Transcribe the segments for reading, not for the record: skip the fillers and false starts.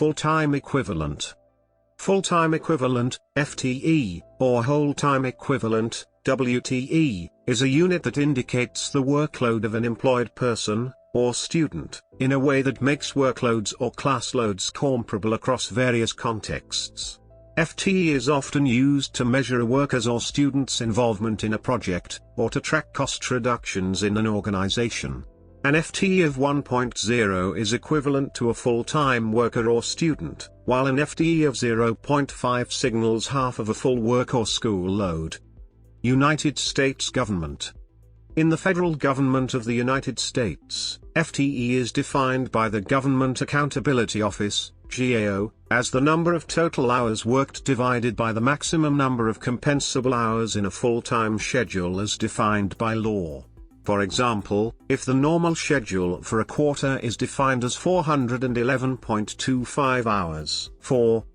Full-time equivalent. Full-time equivalent, FTE, or whole-time equivalent, WTE, is a unit that indicates the workload of an employed person, or student, in a way that makes workloads or class loads comparable across various contexts. FTE is often used to measure a worker's or student's involvement in a project, or to track cost reductions in an organization. An FTE of 1.0 is equivalent to a full-time worker or student, while an FTE of 0.5 signals half of a full work or school load. United States Government. In the federal government of the United States, FTE is defined by the Government Accountability Office, GAO, as the number of total hours worked divided by the maximum number of compensable hours in a full-time schedule as defined by law. For example, if the normal schedule for a quarter is defined as 411.25 hours,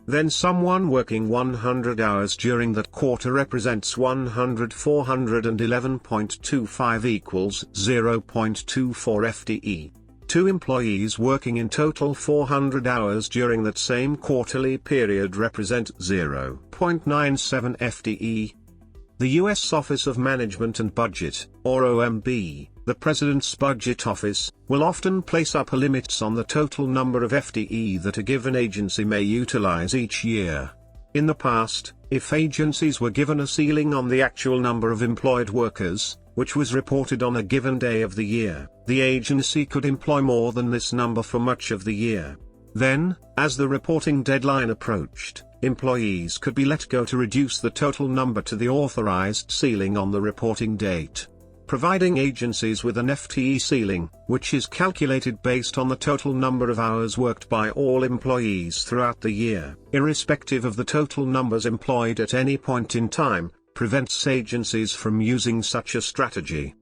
then someone working 100 hours during that quarter represents 411.25 equals 0.24 FTE. Two employees working in total 400 hours during that same quarterly period represent 0.97 FTE. The U.S. Office of Management and Budget, or OMB, the President's Budget Office, will often place upper limits on the total number of FTE that a given agency may utilize each year. In the past, if agencies were given a ceiling on the actual number of employed workers, which was reported on a given day of the year, the agency could employ more than this number for much of the year. Then, as the reporting deadline approached, employees could be let go to reduce the total number to the authorized ceiling on the reporting date. Providing agencies with an FTE ceiling, which is calculated based on the total number of hours worked by all employees throughout the year, irrespective of the total numbers employed at any point in time, prevents agencies from using such a strategy.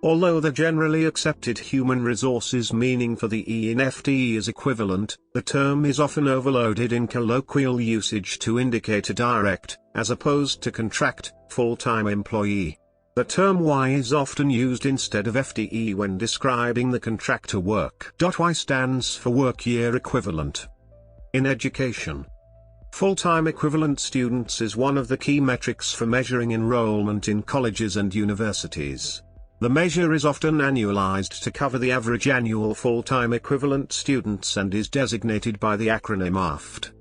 Although the generally accepted human resources meaning for the E in FTE is equivalent, the term is often overloaded in colloquial usage to indicate a direct, as opposed to contract, full-time employee. The term Y is often used instead of FTE when describing the contractor work. Y stands for work year equivalent. In education, full-time equivalent students is one of the key metrics for measuring enrollment in colleges and universities. The measure is often annualized to cover the average annual full-time equivalent students and is designated by the acronym AFT.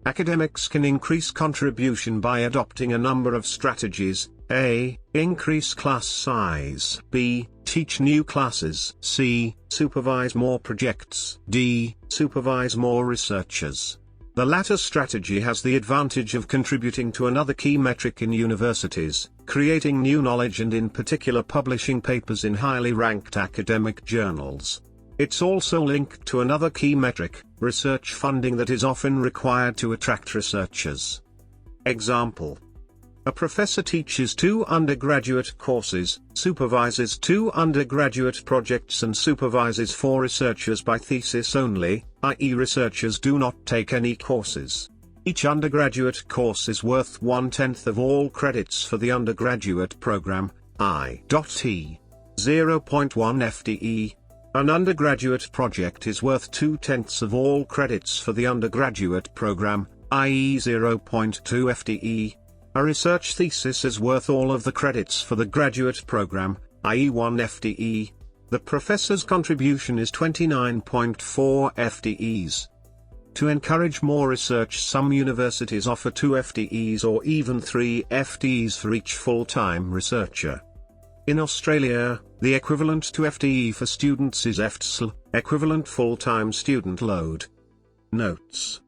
Academics can increase contribution by adopting a number of strategies: A. Increase class size. B. Teach new classes. C. Supervise more projects. D. Supervise more researchers. The latter strategy has the advantage of contributing to another key metric in universities, creating new knowledge and in particular publishing papers in highly ranked academic journals. It's also linked to another key metric, research funding, that is often required to attract researchers. Example: a professor teaches 2 undergraduate courses, supervises 2 undergraduate projects and supervises 4 researchers by thesis only, i.e. researchers do not take any courses. Each undergraduate course is worth 1/10 of all credits for the undergraduate program, i.e. 0.1 FTE. An undergraduate project is worth 2/10 of all credits for the undergraduate program, i.e. 0.2 FTE. A research thesis is worth all of the credits for the graduate program, i.e. 1 FTE. The professor's contribution is 29.4 FTEs. To encourage more research, some universities offer 2 FTEs or even 3 FTEs for each full-time researcher. In Australia, the equivalent to FTE for students is FTSL, equivalent full-time student load. Notes.